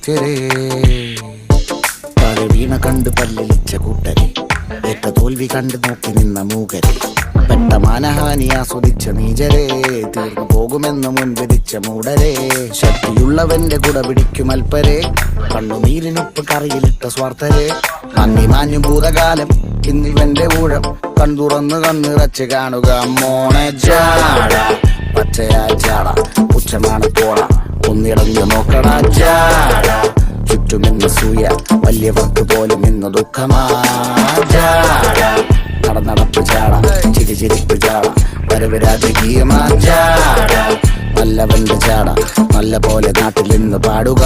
കൃത്യരേ. താഴെ വീണ കണ്ട് പല്ലിളിച്ച കൂട്ടരെ, ഏറ്റ തോൽവി കണ്ട് നോക്കി നിന്ന മൂകരെ, പെട്ട മാനഹാനി ആസ്വദിച്ച നീചരെ, തീർന്നു പോകുമെന്ന് മുൻവിധിച്ച മൂടരെ, ശക്തിയുള്ളവന്റെ കുട പിടിക്കും അൽപ്പരെ, കണ്ണുനീരിനൊപ്പ് കറിയിലിട്ട സ്വാർത്ഥരെ, നന്ദി മാഞ്ഞു ഭൂതകാലം ഇന്നിവന്റെ ഊഴം, കൺതുറന്ന് കണ്ണിറച്ച് കാണുക മോണെ ജാട, പച്ചയാ ജാട പുച്ഛമാണ് പോട, ഒന്നിടഞ്ഞു നോക്കണ ജാട, ചുറ്റുമെന്ന് സൂയ വലിയവർക്ക് പോലും ഇന്ന് ദുഃഖമാ ജാട, നടപ്പ് ചാട ചിരിച്ചിരിപ്പ് ചാട, വരവ് രാജകീയമാ ജാട, നല്ലവന്റെ ചാട നല്ല പോലെ നാട്ടിൽ നിന്ന് പാടുക.